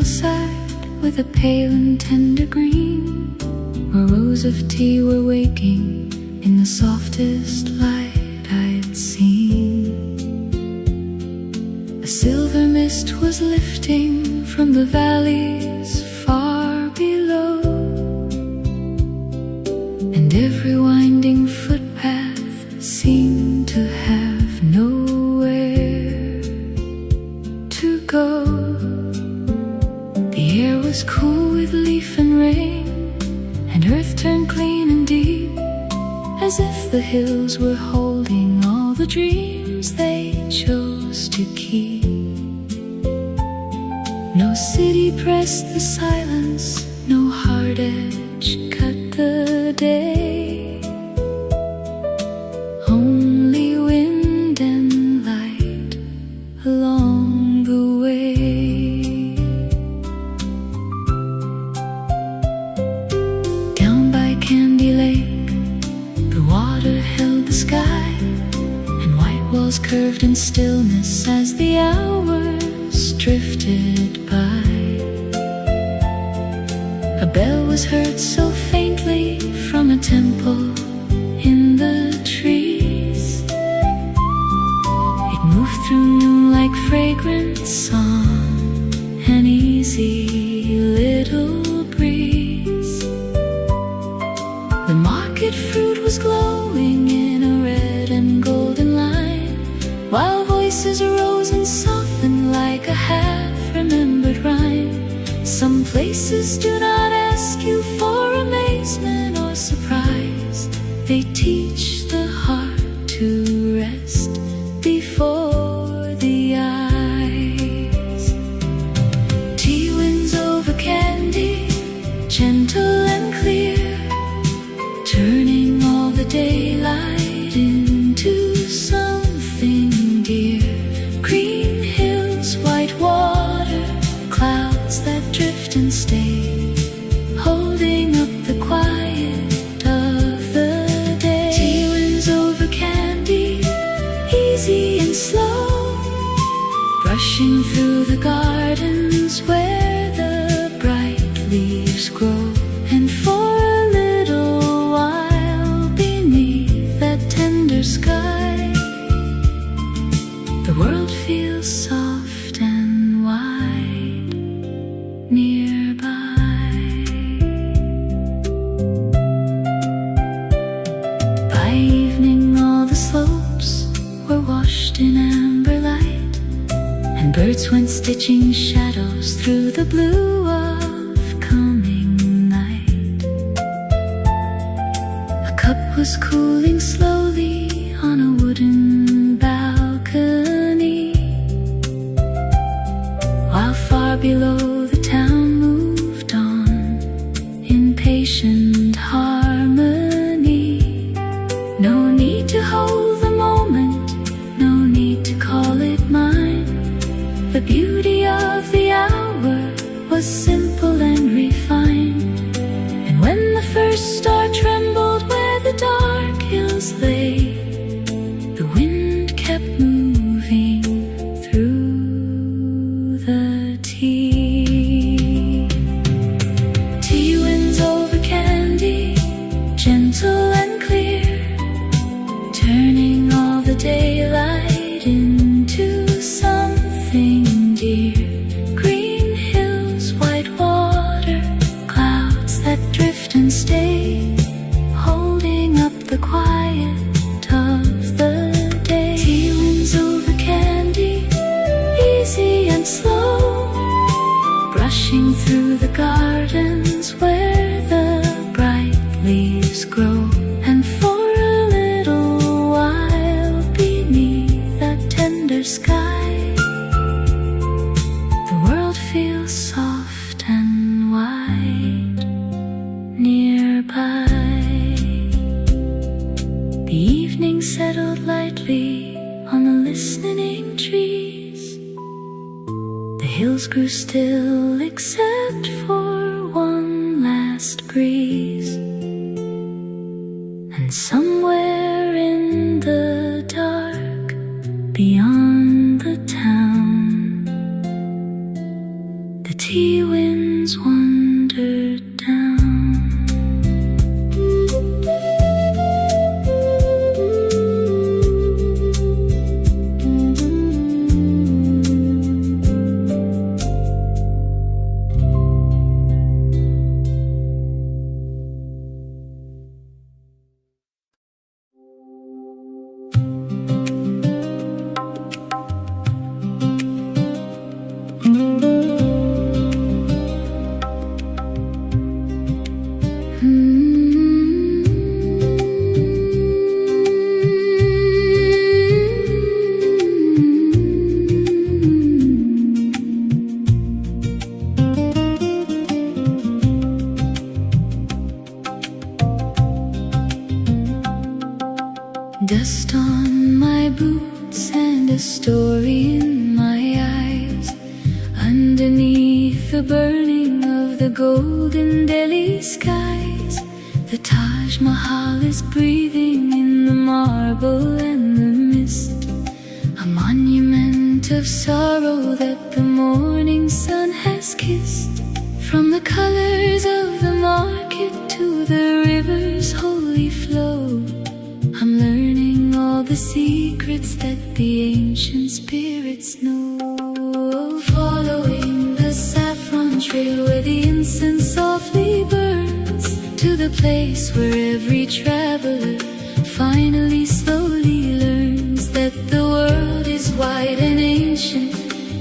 hillside with a pale and tender green, where rows of tea were waking in the softest light I'd seen. A silver mist was lifting from the valleys far below, and every winding footpath seemed to have nowhere to go. The air was cool with leaf and rain, and earth turned clean and deep, as if the hills were holding all the dreams they chose to keep. No city pressed the silence, no hard edge cut the day. Only wind and light along the way. Down by Kandy Lake, the water held the sky, and white walls curved in stillness as the hours drifted by. A bell was heard so faintly from a temple in the trees. It moved through noon like fragrant song, an easy little breeze. The market fruit was glowing in a red and golden line, while voices arose and softened like a half-remembered rhyme. Some places do not ask you for amazement or surprise. They teach the heart to rest before the eyes. Tea winds over Kandy, gentle and clear, turning all the daylight into something dear. Green hills, white water, clouds that drift and stay, holding up the quiet of the day. Tea winds over Kandy, easy and slow, brushing through the gardens where the bright leaves grow. And for a little while beneath that tender sky, the world feels soft and wide nearby. By evening all the slopes were washed in amber light, and birds went stitching shadows through the blue of coming night. A cup was cooling slowly on a wooden balcony, while far below the town moved on in patient harmony. No need to hold the moment, no need to call it mine. The beauty of the hour was simple and refined, and when the first star trembled where the dark hills lay, the wind kept moving through the tea. Tea winds over Kandy, gentle and clear, turning all the daylight into something dear. Green hills, white water, clouds that drift and stay, holding up the quiet of the day. Tea winds over Kandy, easy and slow, brushing through the gardens where the bright leaves grow. And for a little while beneath that tender sky, the world feels soft and wide nearby. The evening settled lightly on the listening trees. The hills grew still except for one last breeze, and somewhere in the dark beyond the town, the tea dust on my boots and a story in my eyes. Underneath the burning of the golden Delhi skies, the Taj Mahal is breathing in the marble and the mist, a monument of sorrow that the morning sun has kissed. From the colors of the market to the river's holy flow, I'm learning all the secrets that the ancient spirits know. Following the saffron trail where the incense softly burns, to the place where every traveler finally slowly learns that the world is wide and ancient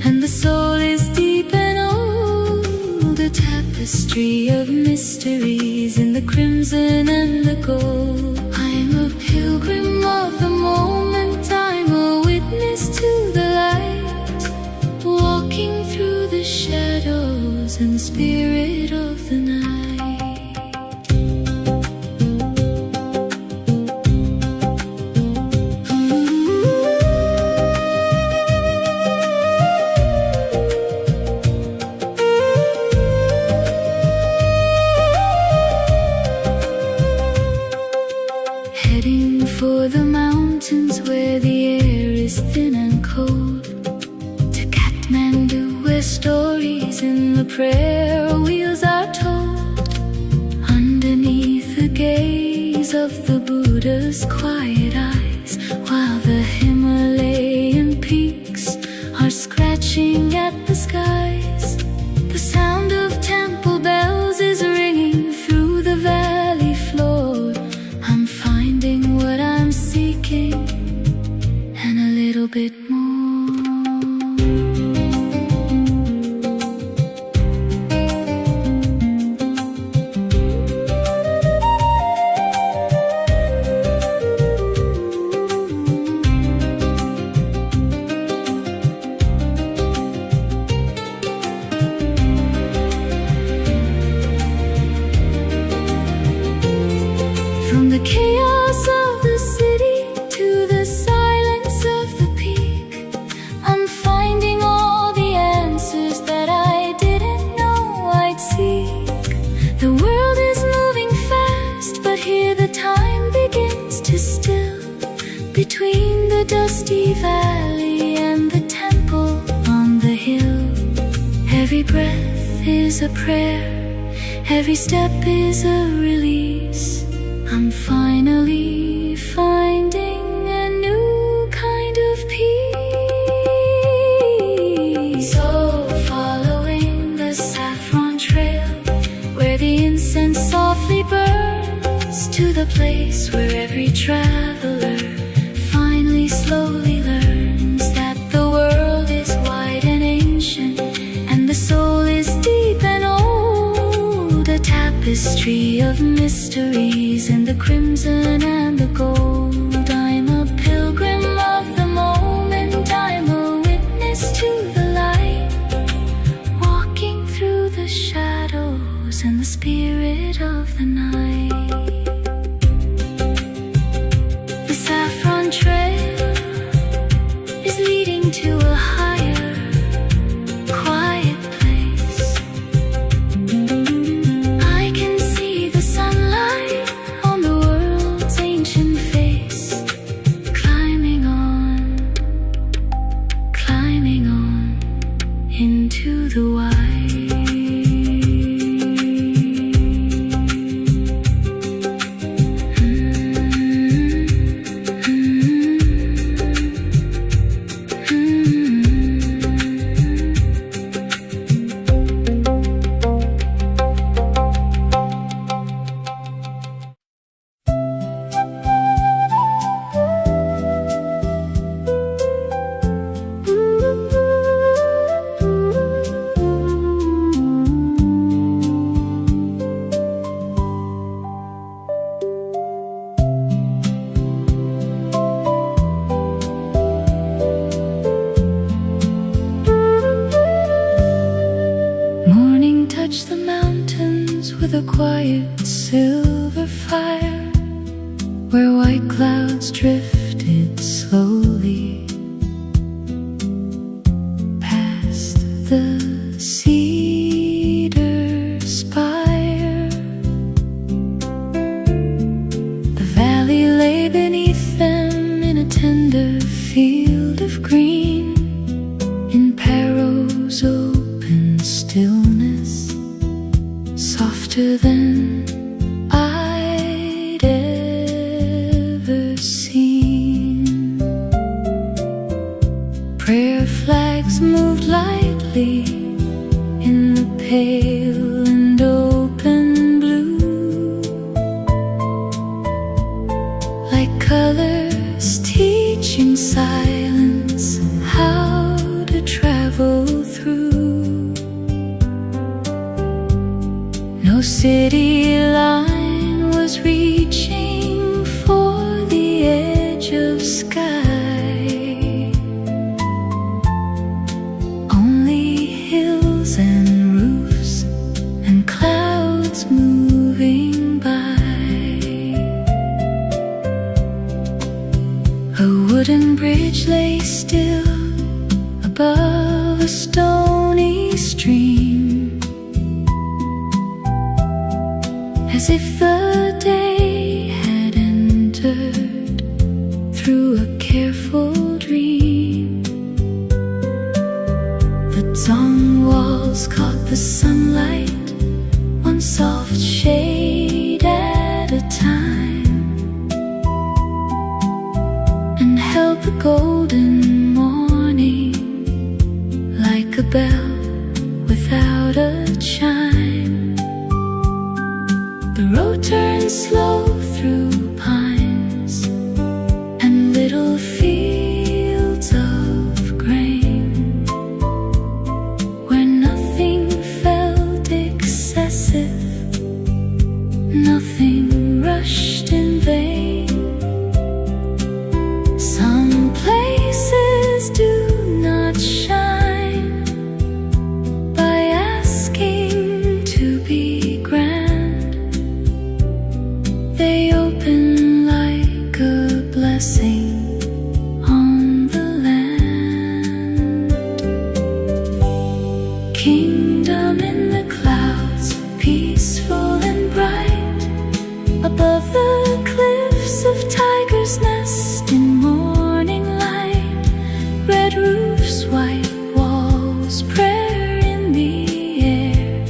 and the soul is deep and old, a tapestry of mysteries in the crimson and the gold. I'm a pilgrim of the moment, I'm a witness to the light, walking through the shadows and the spirit of the night. Heading for the mountains where the air is thin and cold, to Kathmandu where stories in the prayer wheels are told, underneath the gaze of the Buddha's quiet eyes, while the Himalayan peaks are scratching at the skies. The sound of temple bells is ringing through the valley floor. I'm finding what I'm seeking and a little bit more. From the chaos of the city to the silence of the peak, I'm finding all the answers that I didn't know I'd seek. The world is moving fast, but here the time begins to still, between the dusty valley and the temple on the hill. Every breath is a prayer, every step is a release. I'm finally finding a new kind of peace. So following the saffron trail where the incense softly burns, to the place where every traveler finally slowly learns that the world is wide and ancient and the soul is deep and old, a tapestry of mysteries in the crimson and the gold. I'm a pilgrim of the moment, I'm a witness to the light, walking through the shadows and the spirit of the night. The saffron trail is leading to a higher, quiet place. I can see the sunlight on the world's ancient face, climbing on into the wild. with a quiet silver fire, where white clouds drift slowly past the cedar spire. The valley lay beneath them in a tender field of green, in Paro's open stillness, softer than I'd ever seen. Prayer flags moved lightly in the pale and open blue, like colors teaching silence how to travel through. No city line was reaching for the edge of sky, only hills and roofs and clouds moving by. A wooden bridge lay still above a stony stream, as if the day had entered through a careful dream. The dawn walls caught the sunlight, one soft shade at a time, and held the golden morning like a bell without a chime. The road turned slow through pines and little fields of grain, where nothing felt excessive, nothing rushed in vain. Some places do not shine by asking to be grand. They open like a blessing on the land. Kingdom in the clouds, peaceful and bright, above the cliffs of Tiger's Nest in morning light. Red roofs, white walls, prayer in the air,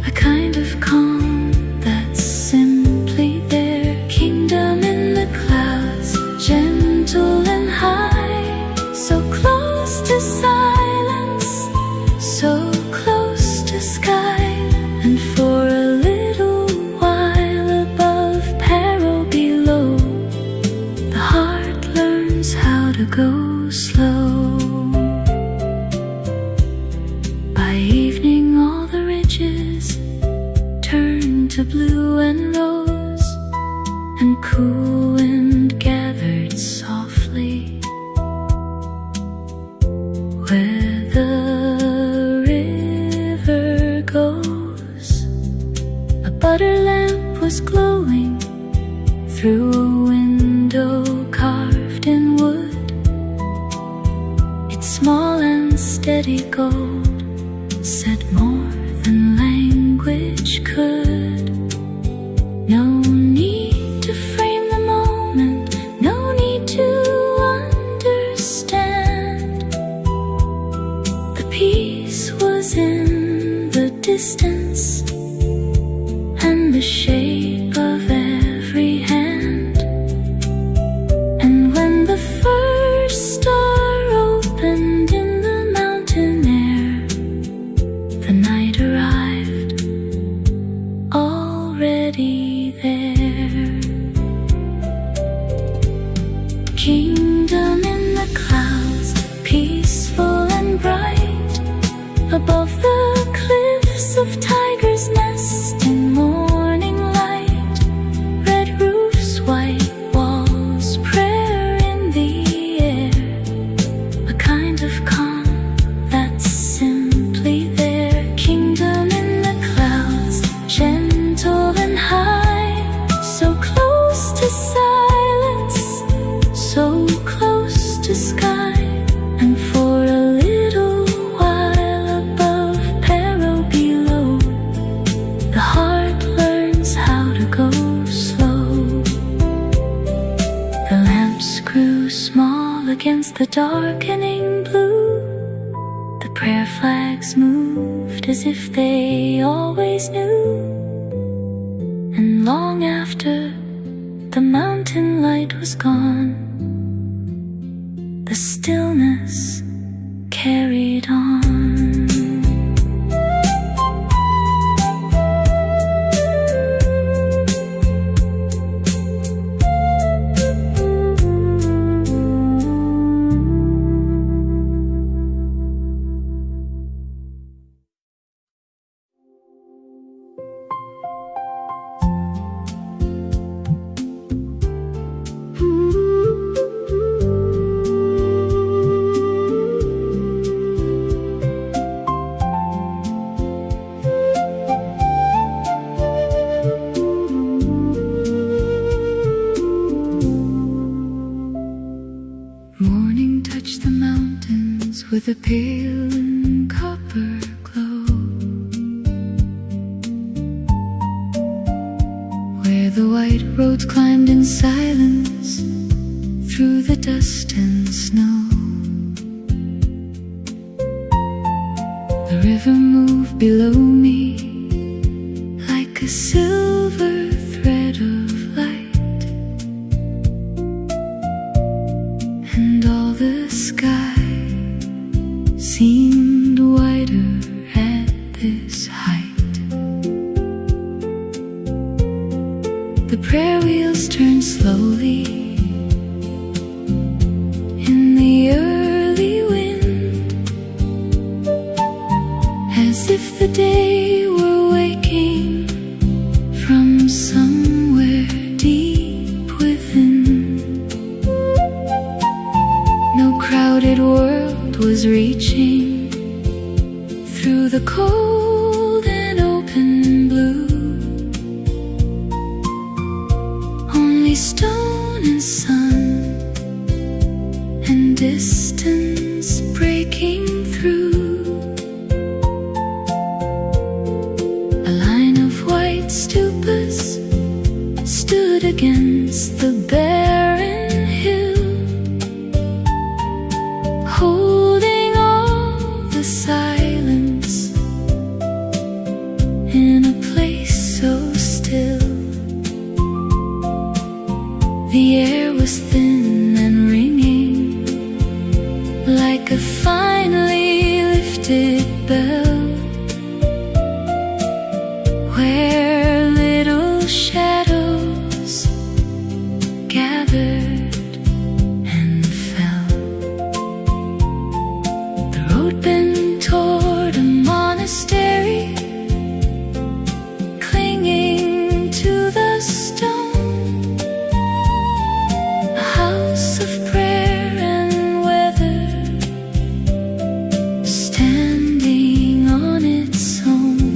a kind of calm that's simply there. Kingdom in the clouds, gentle and high, so close to silence, so close to sky. And for a little while above, Paro below, the heart learns how to go slow. By evening all the ridges turned to blue and rose, and cool wind gathered softly where the river goes. A butter lamp was glowing through a window carved in wood. Its small and steady gold said more than language could. No need to frame the moment, no need to understand. The peace was in the distance and the shape of every hand. And when the first star opened in the mountain air, the night arrived, already there. Kingdom in the clouds, peaceful and bright, above the cliffs of Tiger's Nest in morning light. Red roofs, white walls, prayer in the air, a kind of calm that's simply there. Kingdom in the clouds, gentle and high, so close to silence, so close lamps grew small against the darkening blue. The prayer flags moved as if they always knew. And long after the mountain light was gone, the stillness carried on. With a pale and copper glow, where the white roads climbed in silence through the dust and snow. The river moved below me like a silver thread of light, and all the sky seemed wider at this height. The prayer wheels turned slowly in the early wind, as if the day were waking from somewhere deep within. No crowded world was reaching through the cold and open blue. Only stone and sun and distance breaking through. A line of white stupas stood against the barren hill, holding all the silence in a place so still. The air was thin and ringing like a finely lifted bell, where little shadows gathered and fell. The road bent toward a monastery, clinging to the stone, a house of prayer and weather, standing on its own.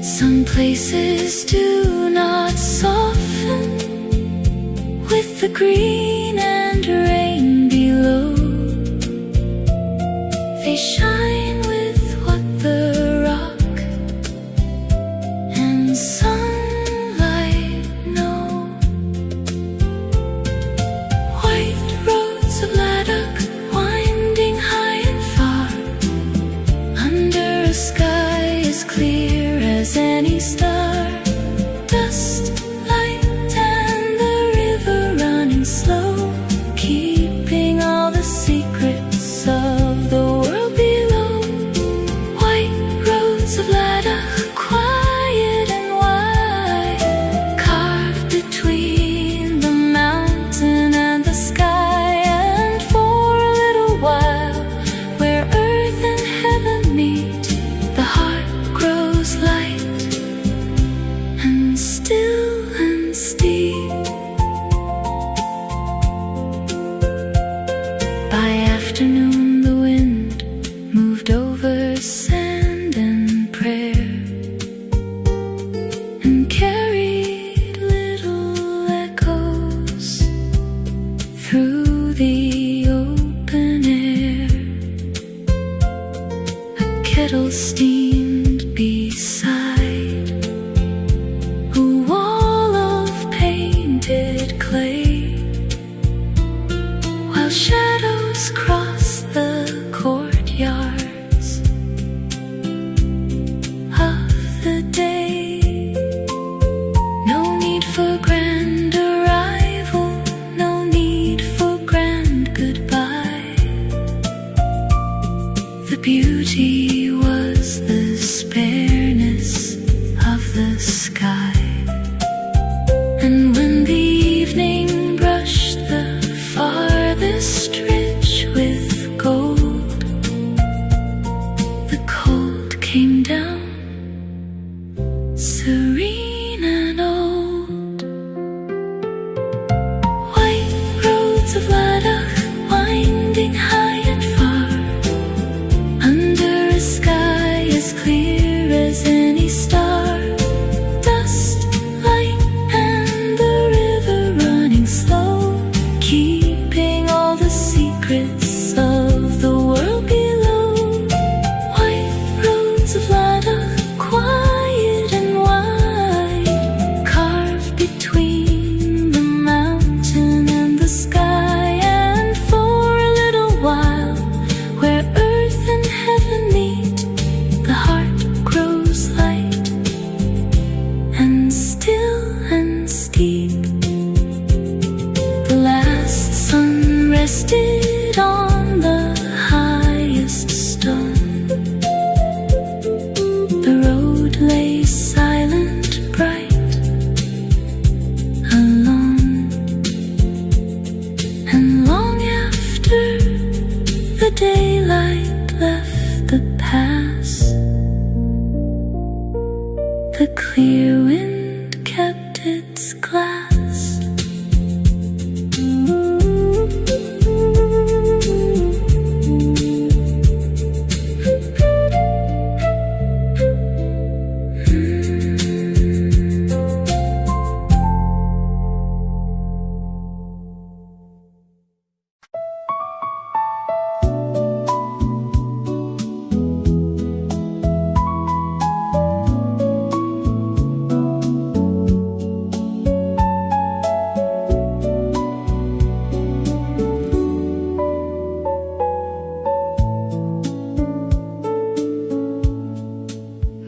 Some places do not soften with the green and rain below. They shine with what the rock and sunlight know. White roads of Ladakh winding high and far, under a sky as clear as any star. Dust, light, and the river running slow, keeping all the secrets of the world below. rested on the highest stone. The road lay silent, bright, alone. And long after the daylight left the pass, the clear wind kept its glass.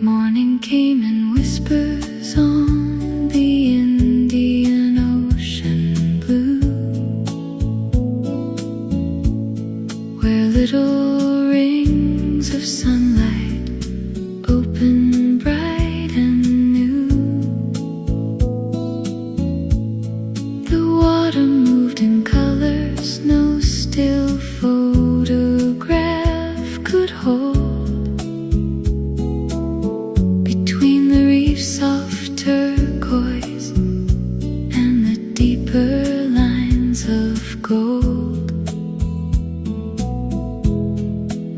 Morning came in whispers on the Indian Ocean blue, where little rings of sunlight open bright and new. The water moved in colors no still photograph could hold. Soft turquoise and the deeper lines of gold.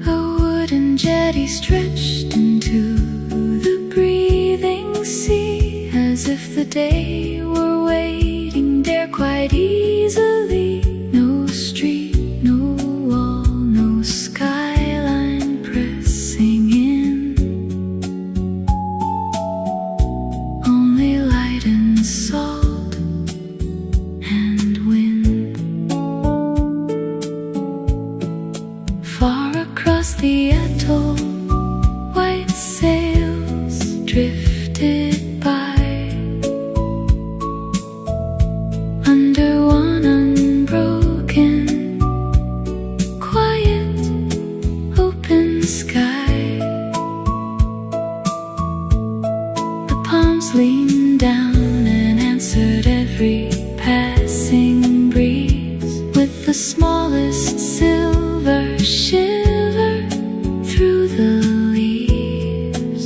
A wooden jetty stretched into the breathing sea, as if the day were waiting there quite easily. No street, no wall, no skyline pressing in. Salt and wind. Far across the atoll, white sails drifted by. Under one unbroken, quiet, open sky. The palms leaned down and answered every passing breeze with the smallest silver shiver through the leaves.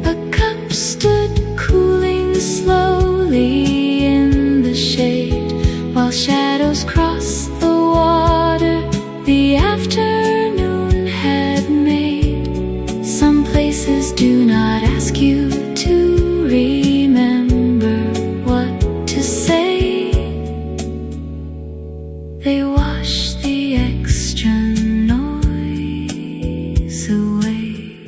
A cup stood cooling slowly in the shade, while shadows crossed the water the afternoon had made. Some places do not ask you to remember what to say. They wash the extra noise away.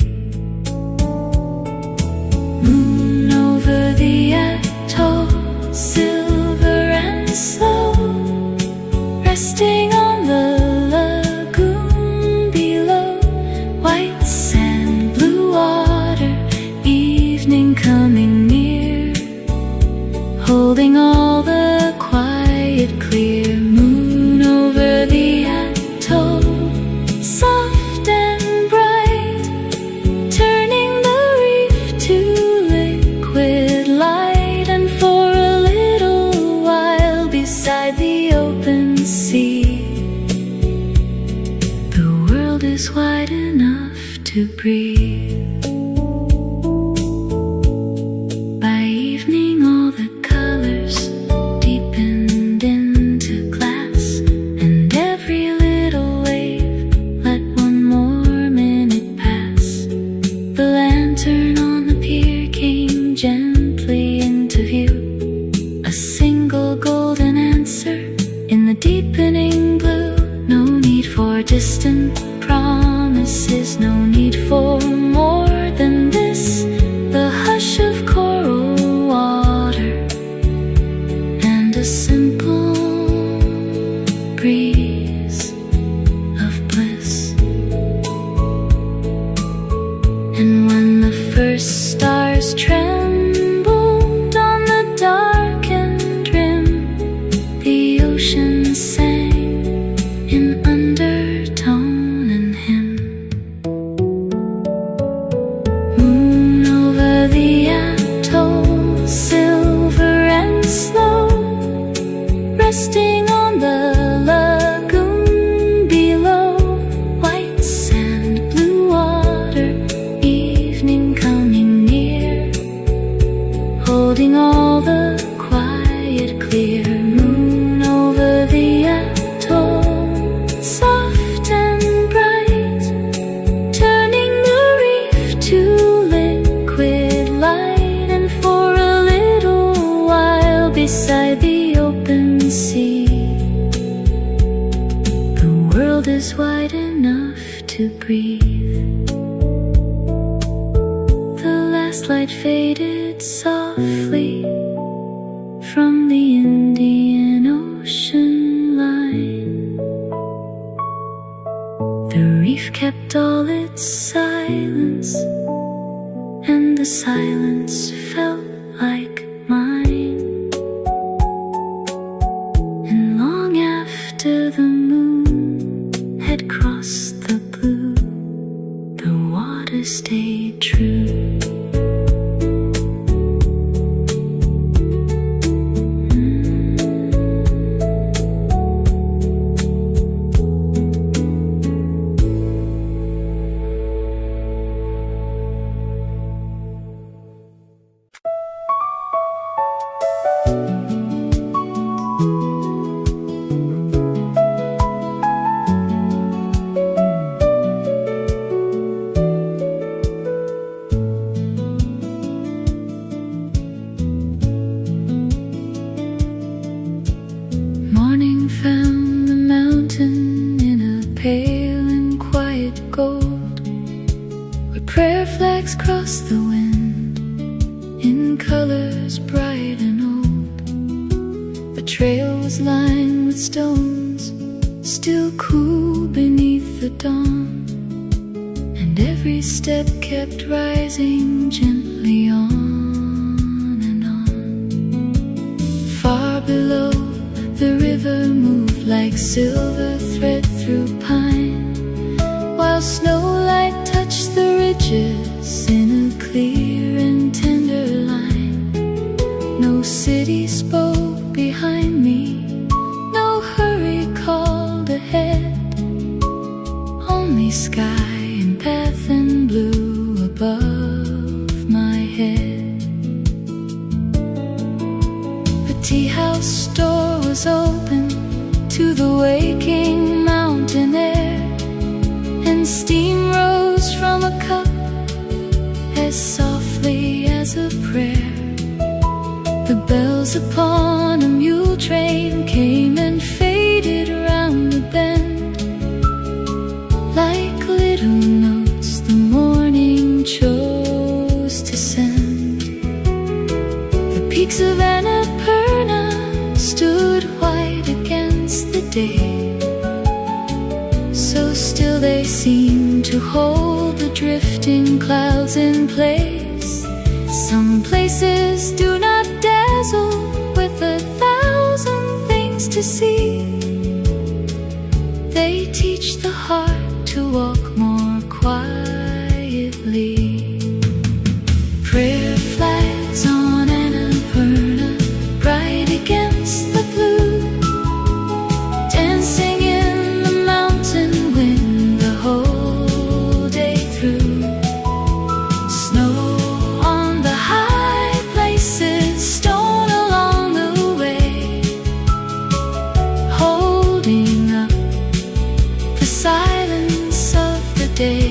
Moon over the atoll, silver and slow, resting on the lagoon below. White sand, blue water, evening coming near, holding all the quiet clear. Moon over the atoll, soft and bright, turning the reef to liquid light. And for a little while beside the open sea, the world is wide enough to breathe. By evening all the colors deepened into glass, and every little wave let one more minute pass. The lantern on the pier came gently into view, a single golden answer in the deepening blue. No need for distant promises, no need for beside the open sea. The world is wide enough to breathe. The last light faded softly from the Indian Ocean line. The reef kept all its silence, and the silence felt like mine. And long after the moon had crossed the blue, the water stayed true. Peaks of Annapurna stood white against the day. So still they seemed to hold the drifting clouds in place. Some places do not dazzle with 1,000 things to see. They teach the heart to walk more quietly. Prayer flags on Annapurna, bright against the blue, dancing in the mountain wind the whole day through. Snow on the high places, stone along the way, holding up the silence of the day.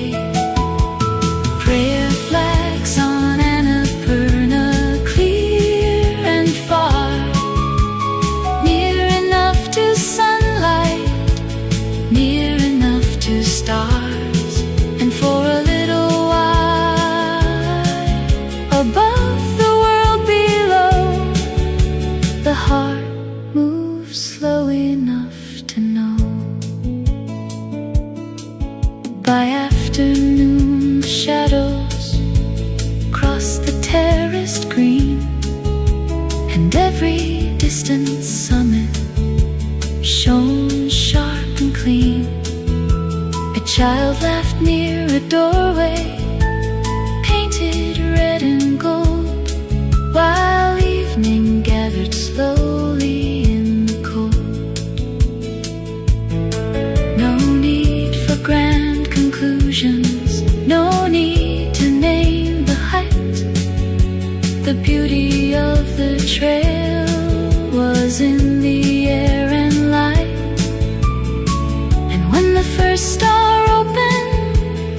Prayer flags on Annapurna, clear and far, near enough to sunlight, near enough to stars, and for a little while above the world below, the heart moves slow enough to know. By afternoon, the shadows cross the terraced green, and every distant summit shone sharp and clean. A child laughed near a doorway, painted red and gold, while evening gathered slowly in the cold. No need for grand conclusions, no need to name the height. The beauty of the trail was in the air and light. And when the first star opened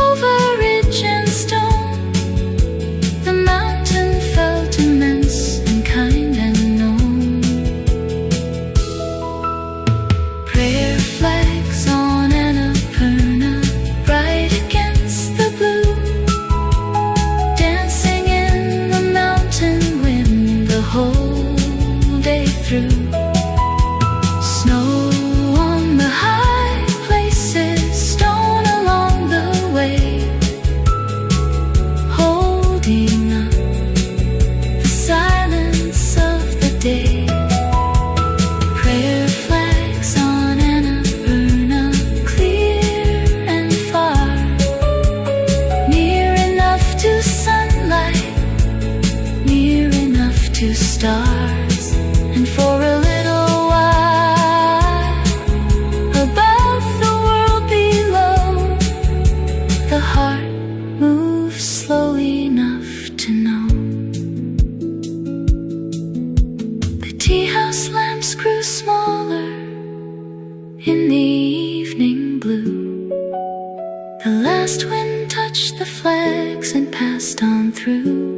over ridge and stone, the mountain felt immense and kind and known. through. Snow on the high places, stone along the way, holding up the silence of the day. Prayer flags on Annapurna, clear and far, near enough to sunlight, near enough to stars. And for a little while, above the world below, the heart moves slowly enough to know. The tea house lamps grew smaller in the evening blue. The last wind touched the flags and passed on through.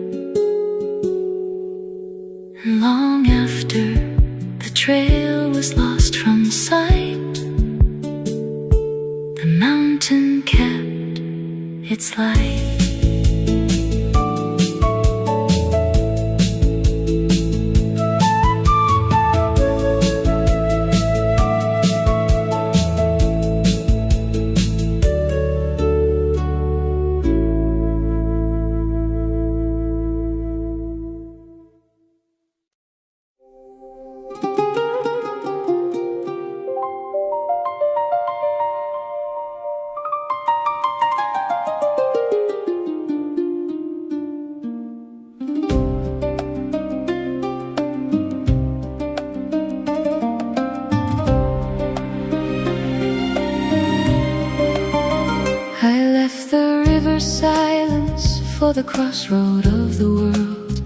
And long after the trail was lost from sight, the mountain kept its light. Silence for the crossroad of the world,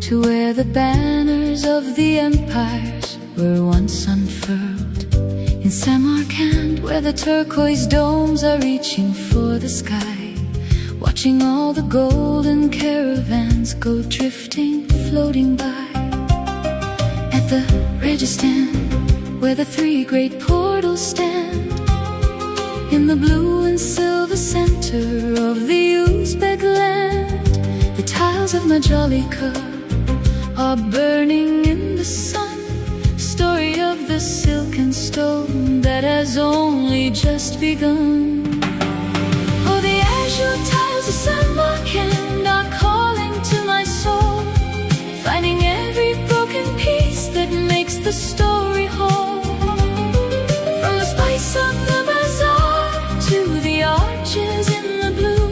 to where the banners of the empires were once unfurled. In Samarkand, where the turquoise domes are reaching for the sky, watching all the golden caravans go drifting, floating by. At the Registan, where the three great portals stand, in the blue and silver center of the Uzbek land, the tiles of Majolika are burning in the sun, story of the silken stone that has only just begun. Oh, the azure tiles of Samarkand are calling to my soul, finding every broken piece that makes the story whole. From the spice of the to the arches in the blue,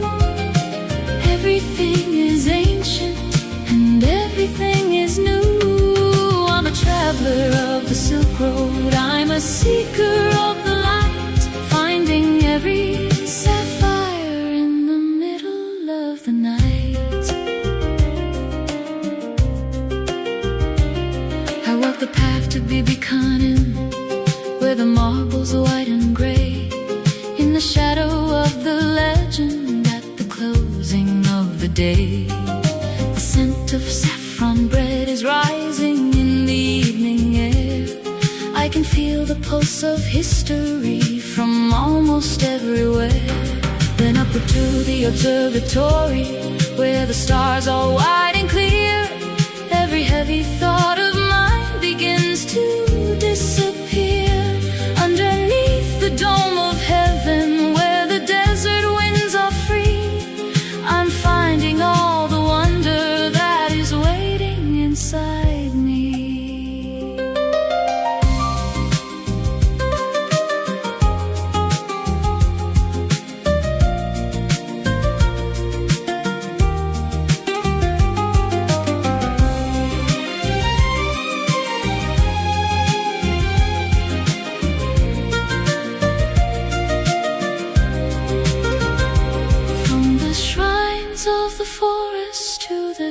everything is ancient and everything is new. I'm a traveler of the Silk Road, I'm a seeker of the light, finding every sapphire in the middle of the night. I walk the path to Bibi Khanim, where the marbles are white and gray, in the shadow of the legend at the closing of the day. The scent of saffron bread is rising in the evening air. I can feel the pulse of history from almost everywhere. Then up to the observatory, where the stars are wide and clear. Every heavy thought of mine begins to disappear underneath the dome of heaven, where the desert winds are free. I'm finding all the wonder that is waiting inside me.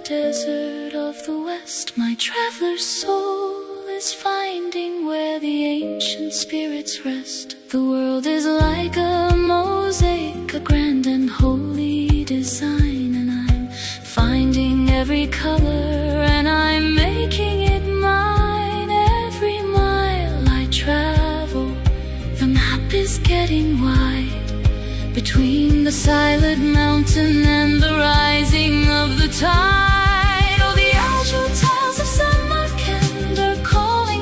Desert of the West, my traveler's soul is finding where the ancient spirits rest. The world is like a mosaic, a grand and holy design, and I'm finding every color and I'm making it mine. Every mile I travel, the map is getting wide, between the silent mountain and the rising of the tide. Oh, the azure tiles of Samarkand are calling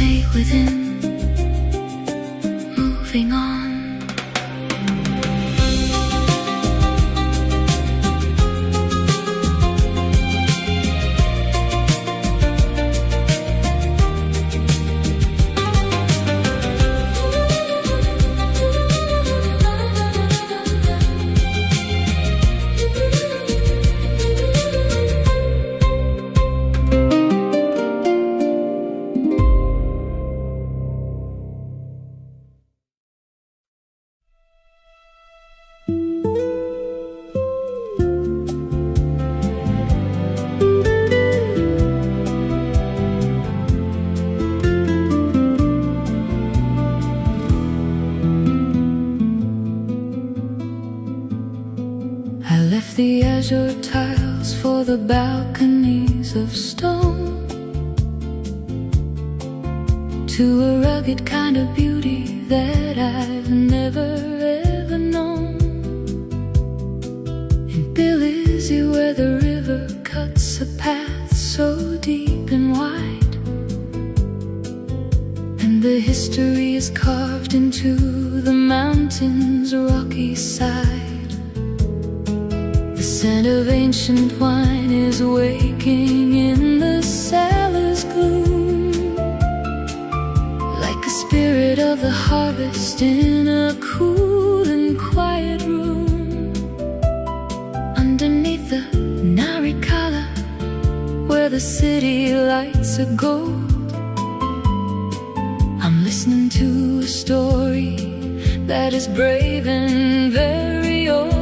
stay within, moving on. The azure tiles for the balconies of stone, to a rugged kind of beauty that I've never ever known. In Belize, where the river cuts a path so deep and wide, and the history is carved into the mountain's rocky side. The scent of ancient wine is waking in the cellar's gloom, like a spirit of the harvest in a cool and quiet room. Underneath the Narikala, where the city lights are gold, I'm listening to a story that is brave and very old.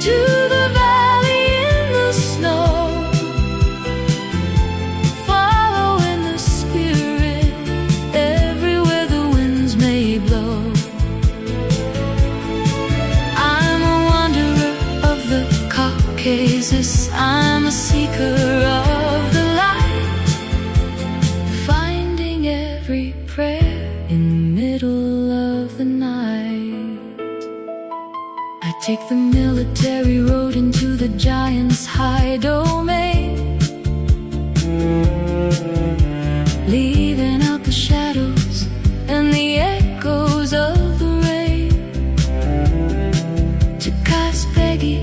To the valley in the snow, following the spirit everywhere the winds may blow. I'm a wanderer of the Caucasus, I'm a seeker of the light, finding every prayer in the middle of the night. I take the military road into the giant's high domain, leaving out the shadows and the echoes of the rain, to Kaspegi,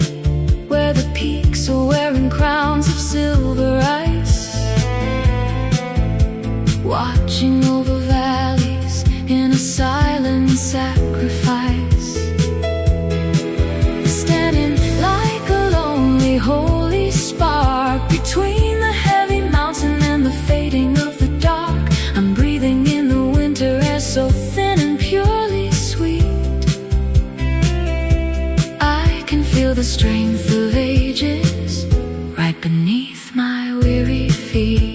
where the peaks are wearing crowns of silver ice, watching over valleys in a silent sacrifice. Holy spark between the heavy mountain and the fading of the dark. I'm breathing in the winter air so thin and purely sweet. I can feel the strength of ages right beneath my weary feet.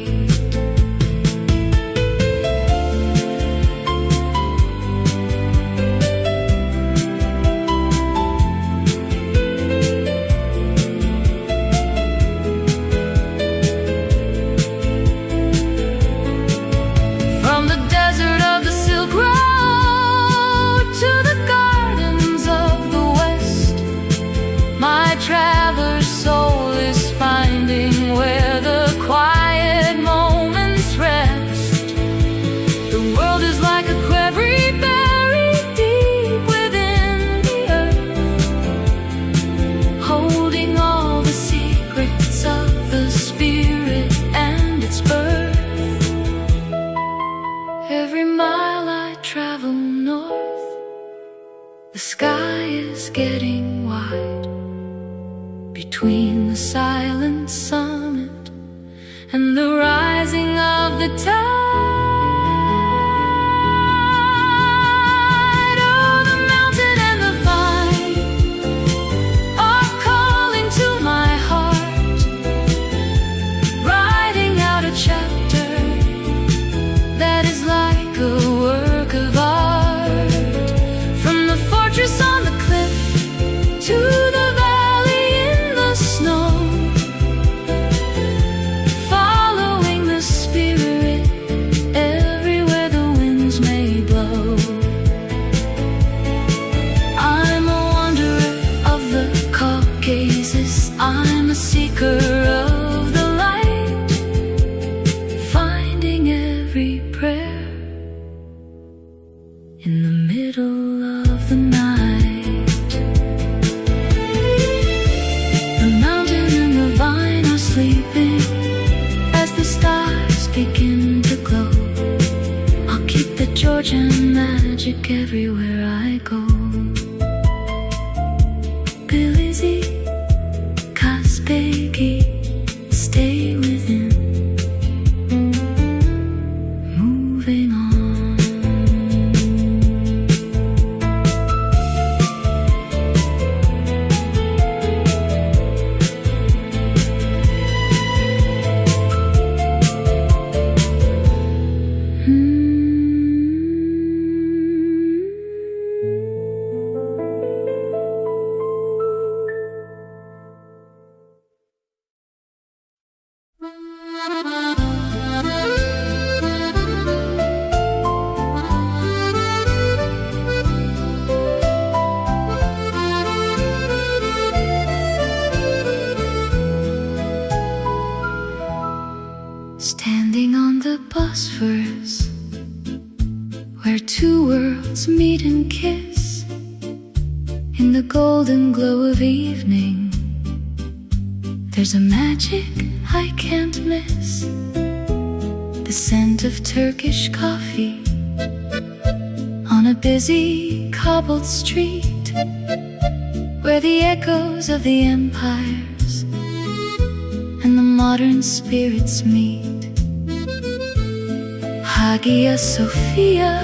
Traveler's soul is finding where the quiet moments rest. The world is like a query buried deep within the earth, holding all the secrets of the spirit and its birth. Every mile I travel north, the sky is getting wide, between the silent summit and the rising of the tide. Oh, the mountain and the vine are calling to my heart, writing out a chapter that is like a work of art. From the fortress on the cliff to the valley in the snow, follow Georgian magic everywhere I go. Bilizzi, Kazbegi, stay within. Moving on. Standing on the Bosphorus, where two worlds meet and kiss, in the golden glow of evening, there's a magic I can't miss. The scent of Turkish coffee on a busy cobbled street, where the echoes of the empires and the modern spirits meet. Hagia Sophia,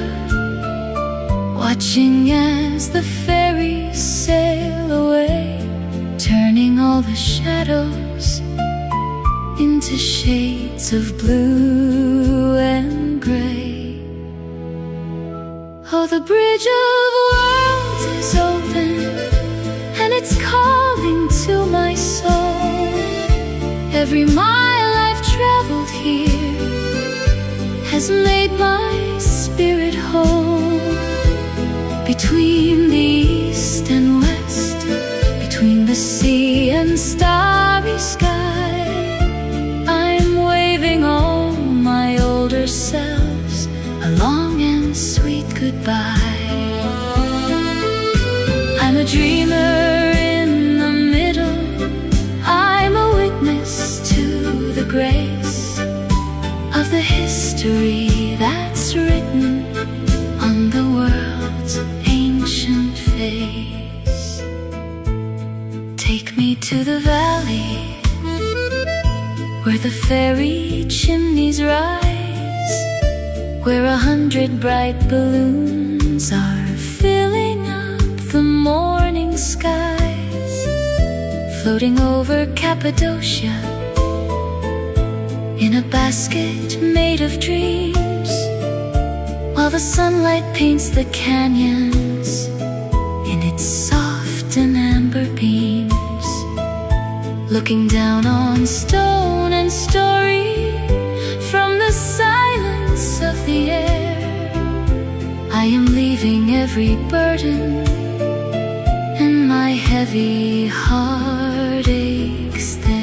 watching as the ferries sail away, turning all the shadows into shades of blue and gray. Oh, the bridge of worlds is open, and it's calling to my soul. Every mile I've traveled here has made my spirit whole. Between the east and west, between the sea and starry sky, I'm waving all my older selves a long and sweet goodbye. I'm a dreamer in the middle, I'm a witness to the grace of the history that's written on the world's ancient face. Take me to the valley where the fairy chimneys rise, where 100 bright balloons are filling up the morning skies, floating over Cappadocia in a basket made of dreams, while the sunlight paints the canyons in its soft and amber beams. Looking down on stone and story from the silence of the air, I am leaving every burden, and my heavy heart aches there.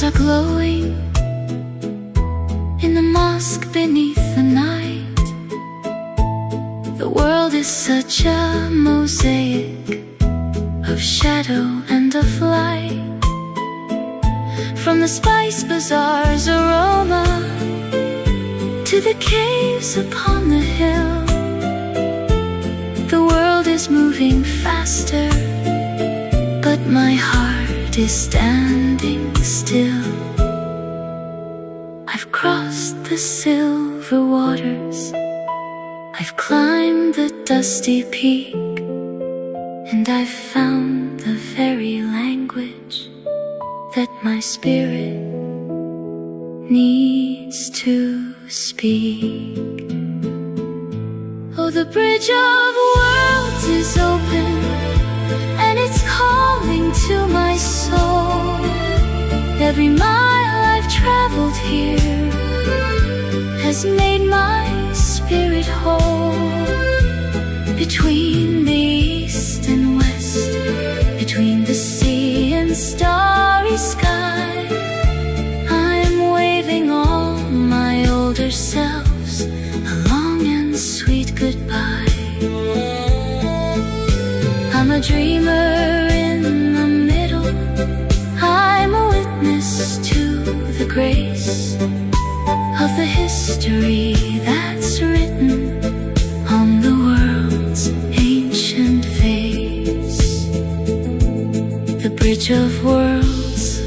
Are glowing in the mosque beneath the night. The world is such a mosaic of shadow and of light. From the spice bazaar's aroma to the caves upon the hill, the world is moving faster, but my heart is standing still. I've crossed the silver waters, I've climbed the dusty peak, and I've found the very language that my spirit needs to speak. Oh, the bridge of worlds is open, and it's calling to my soul. Every mile I've traveled has made my spirit whole. Between the east and west, between the sea and starry sky, I'm waving all my older selves a long and sweet goodbye. I'm a dreamer in the middle, I'm a witness to the grace of the history that's written on the world's ancient face. The bridge of worlds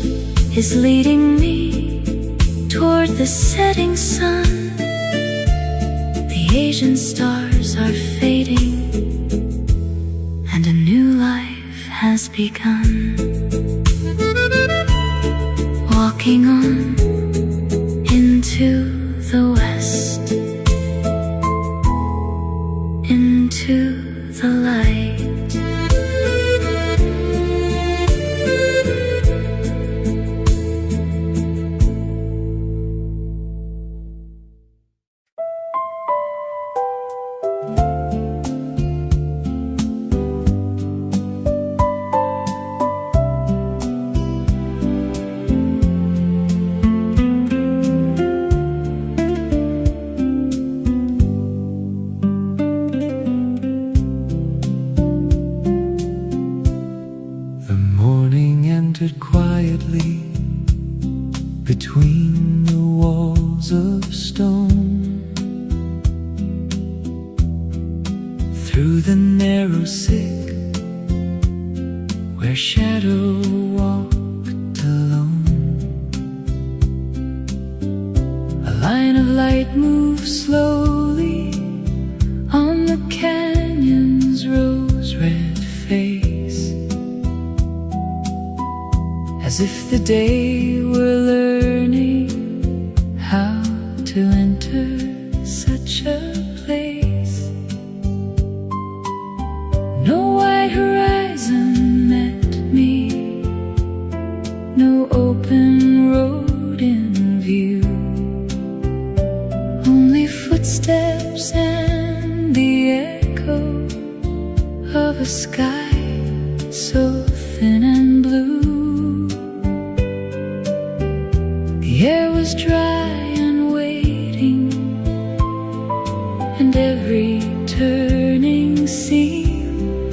is leading me toward the setting sun. The Asian stars are fading and a new life has begun. Walking on into the west, into the light. Quietly between the walls of stone, through the narrow sick where shadow walked alone. A line of light moves slowly on the canyon's rose-red face, as if the day were learning how to enter such a place. No wide horizon met me, no open road in view, only footsteps and the echo of a sky so thin and blue. The air was dry and waiting, and every turning seam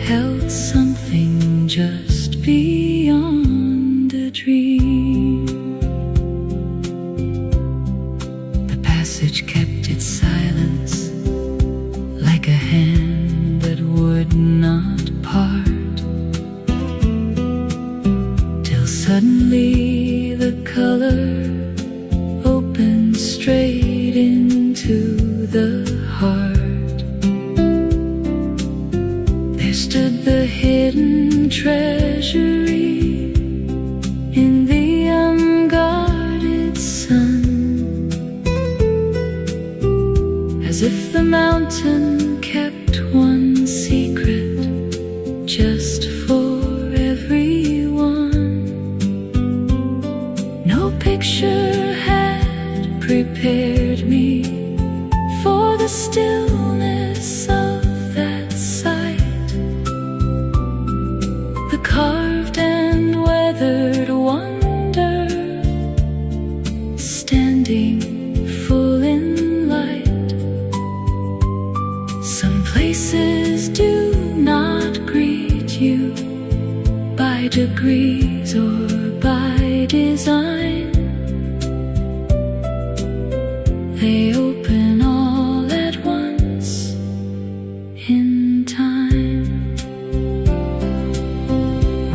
held something just beyond a dream. The passage kept its silence like a hand that would not part. Suddenly the color opened straight into the heart. There stood the hidden treasury in the unguarded sun, as if the mountain kept one secret just for everyone. No picture had prepared me for the stillness of that sight. The carved and weathered wonder standing full in light. Some places do not greet you by degrees or by design. They open all at once in time.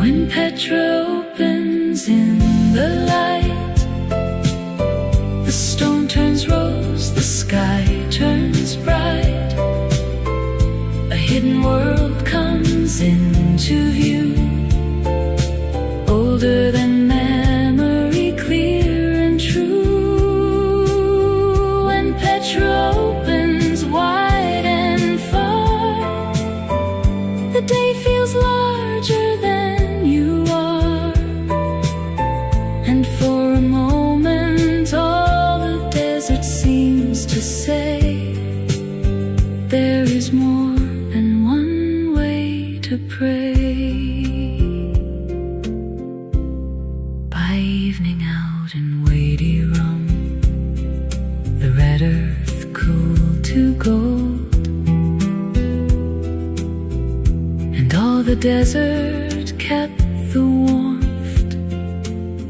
When Petra opens in the light, the stone turns rose, the sky turns bright. A hidden world comes into view, older than memory, clear and true. When Petra opens wide and far, the day feels larger than you are, and for a moment to pray. By evening out in weighty rum, the red earth cooled to gold, and all the desert kept the warmth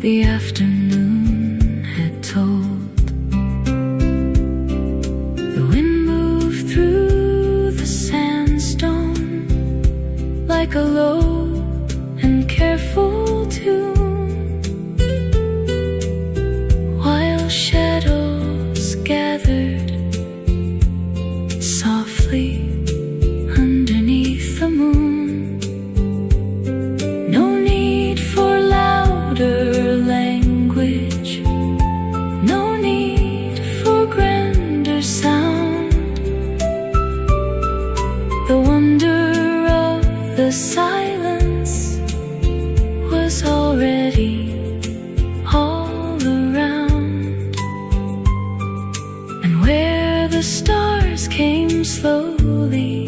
the afternoon had told. The wind moved through the sandstone like a low and careful tune, while shadows gathered softly underneath the moon. No need for louder language, no need for grander sound. The wonder of the silence was already all around, and where the stars came slowly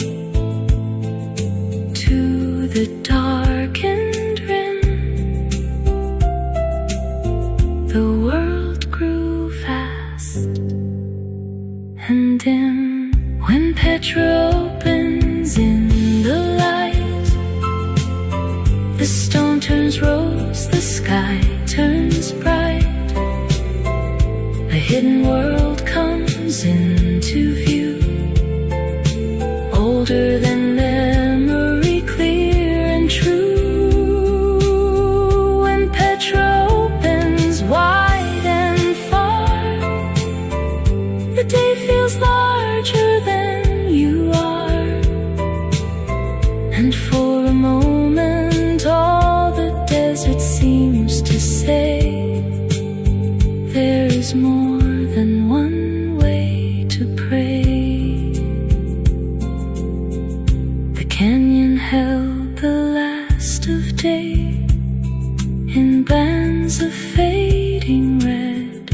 to the darkened rim, the world grew vast and dim. When Petra opens in the light, the stone turns rose, the sky turns bright. A hidden world comes into view, older than memory, clear and true. When Petra opens wide and far, the day feels larger than you are, and for a moment all the desert seems to say, there is more than one way to pray. The canyon held the last of day in bands of fading red.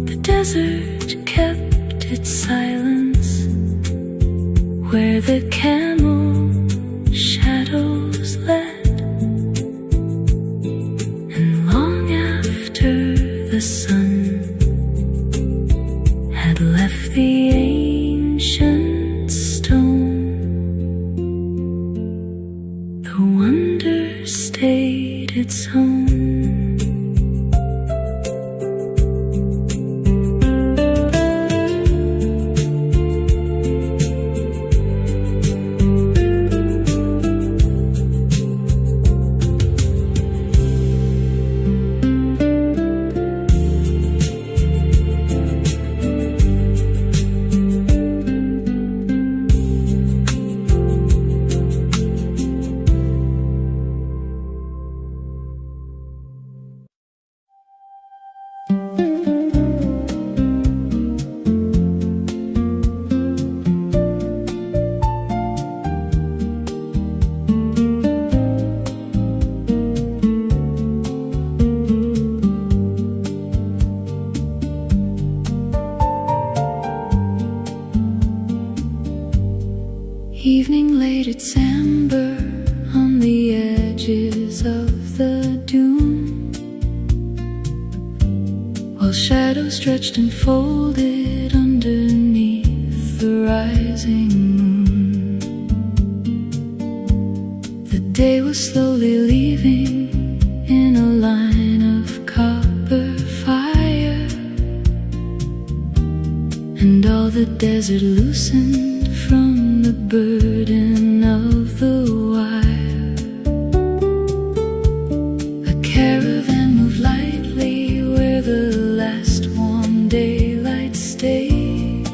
The desert kept its silence where the camel shadows led, and long after the sun had left the ancient stone, the wonder stayed its own. Evening laid its amber on the edges of the dune, while shadows stretched and folded underneath the rising moon. The day was slowly leaving in a line of copper fire, and all the desert loosened from the burden of the wire. A caravan moved lightly where the last warm daylight stayed.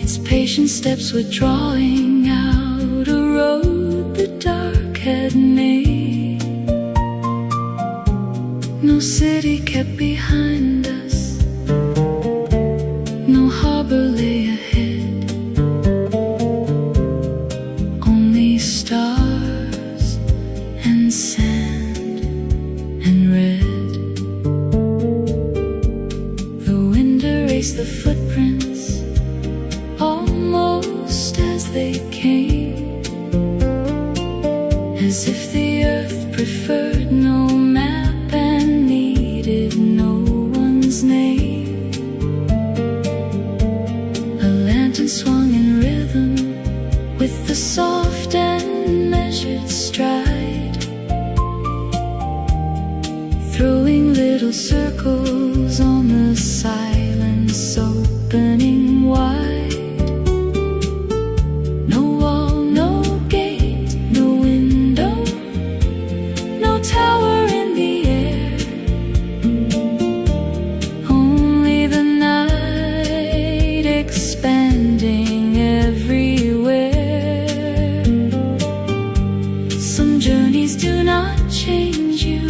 Its patient steps were drawing out a road the dark had made. No city kept behind us, no harbor lay ahead, only stars and sand and red. The wind erased the footprints almost they came, as if the earth preferred no map and needed no one's name. A lantern swung in rhythm with the soft and measured stride, throwing little circles on the silence opening wide. No wall, no gate, no window, no tower in the air. Only the night expanding everywhere. Some journeys do not change you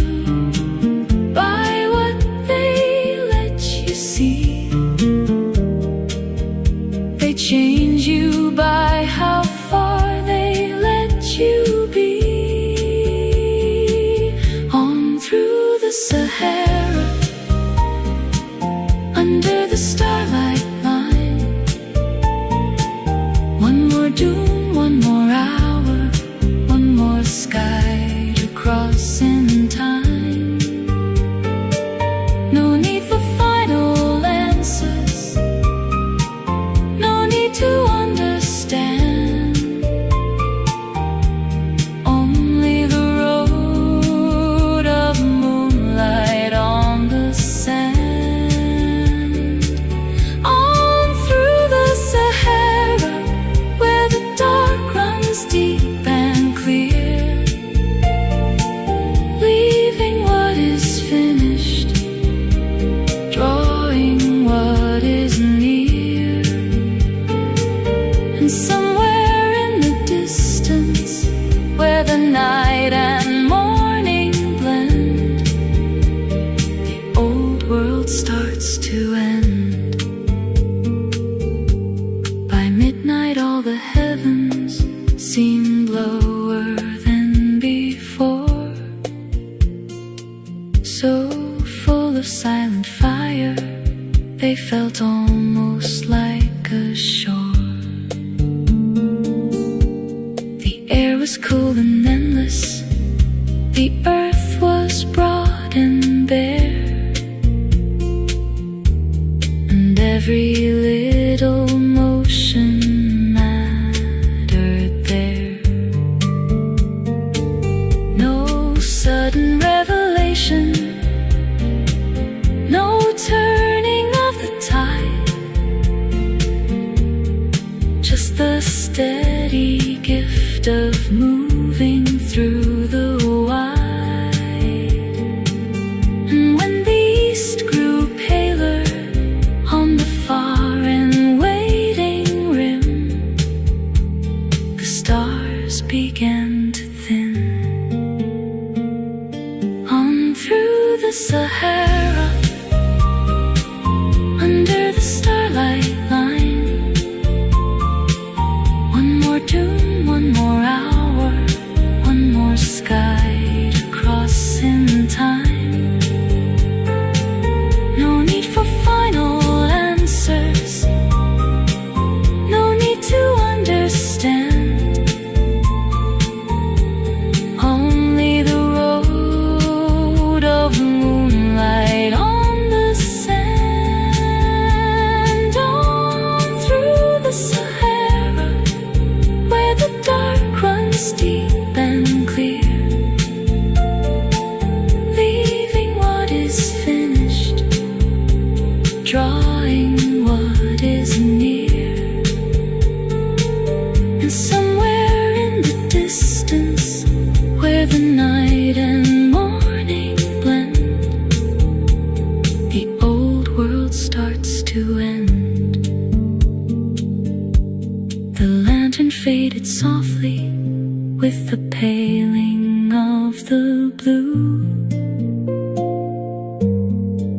by what they let you see. They change you by how far they let you be. On through the Sahara, under the starlight line. One more dune, one more hour, one more sky to cross in time. No need for final answers, no need to understand. Only the road of moonlight on the sand. On through the Sahara, where the dark runs deep and clear, leaving what is finished, drawing what is near. And somewhere in the distance, where the night and morning blend, the old world starts to end. By midnight all the heavens seemed lower than before, so full of silent fire they felt almost like a shore. The air was cool and endless, the earth was broad and bare, and every little motion mattered there. No sudden revelation, no turning of the tide, just the steady gift of moving through the wide. And when the east grew paler on the far and waiting rim, the stars began to thin. On through the Sahara, under the starlight line. One more dune, one more hour, one more sky to cross in time. No need for final answers, no need to understand. Only the road of moonlight on the sand. On through the Sahara, where the dark runs deep and clear, leaving what is finished, drawing what is near. And somewhere in the distance, where the night and morning blend, the old world starts to end. The lantern faded softly with the paling of the blue.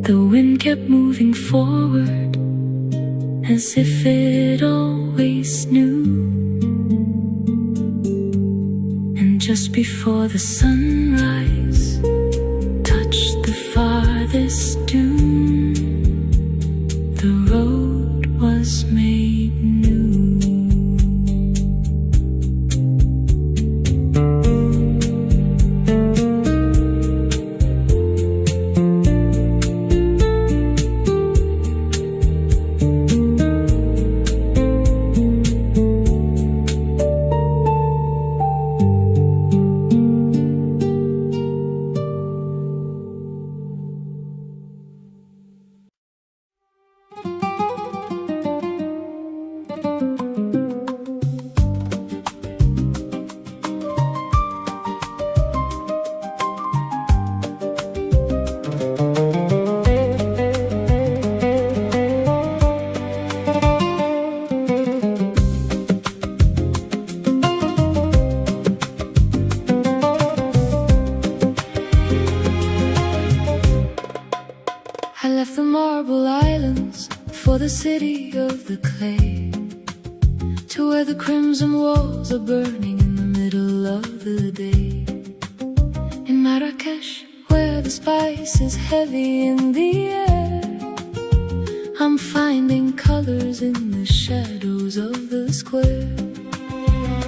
The wind kept moving forward as if it always knew. And just before the sunrise touched the farthest dune, the road was made new. city of the clay, to where the crimson walls are burning in the middle of the day. In Marrakesh, where the spice is heavy in the air, I'm finding colors in the shadows of the square.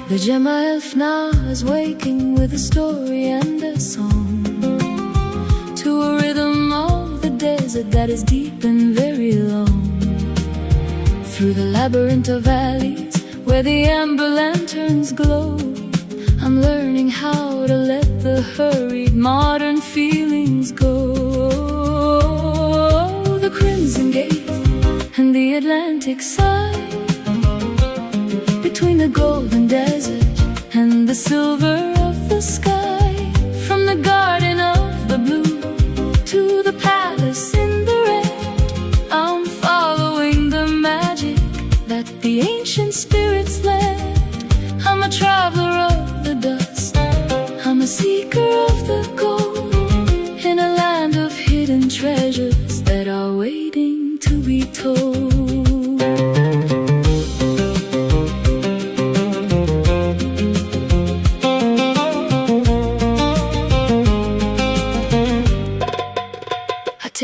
The Gemma elf now is waking with a story and a song, to a rhythm of the desert that is deep and very long. Through the labyrinth of valleys where the amber lanterns glow, I'm learning how to let the hurried modern feelings go. The Crimson Gate and the Atlantic side, between the golden desert and the silver of the sky, from the garden of the blue to the palace in the red, I'm following the magic that the ancient spirits led. I'm a traveler of the dust, I'm a seeker of the gold, in a land of hidden treasures that are waiting to be told.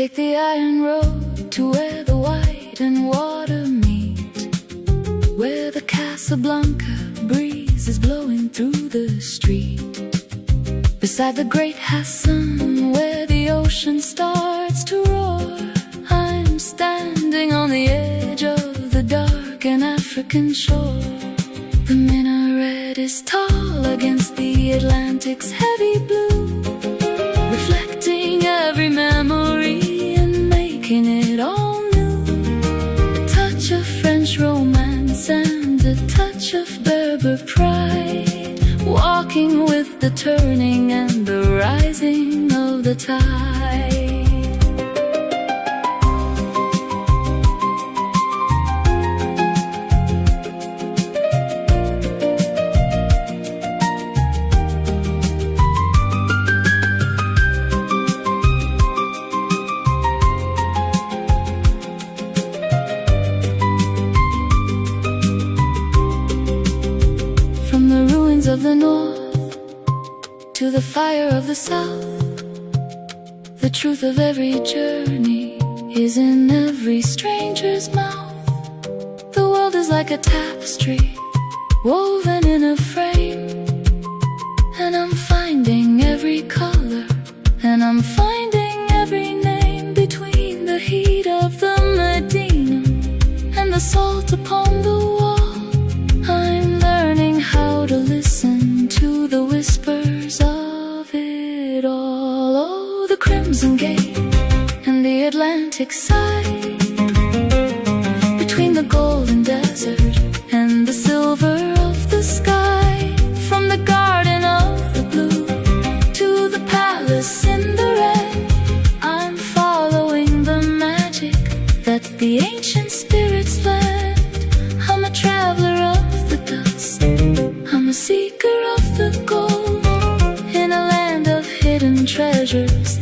Take the iron road to where the white and water meet, where the Casablanca breeze is blowing through the street, beside the great Hassan where the ocean starts to roar. I'm standing on the edge of the dark and African shore. The minaret is tall against the Atlantic's heavy blue, reflecting every memory and making it all new. A touch of French romance and a touch of Berber pride, walking with the turning and the rising of the tide. Of the north to the fire of the south, the truth of every journey is in every stranger's mouth. The world is like a tapestry woven in a frame, and I'm finding every color and I'm finding every name between the heat of the Medina and the salt upon the wall. I'm learning how to listen to the whispers of it all. Oh, the Crimson Gate and the Atlantic side, between the golden desert and the silver of the sky, from the garden of the blue to the palace in the red, I'm following the magic that the ancient spirits led. I'm a traveler of the dust, I'm a seeker of the gold, in a land of hidden treasures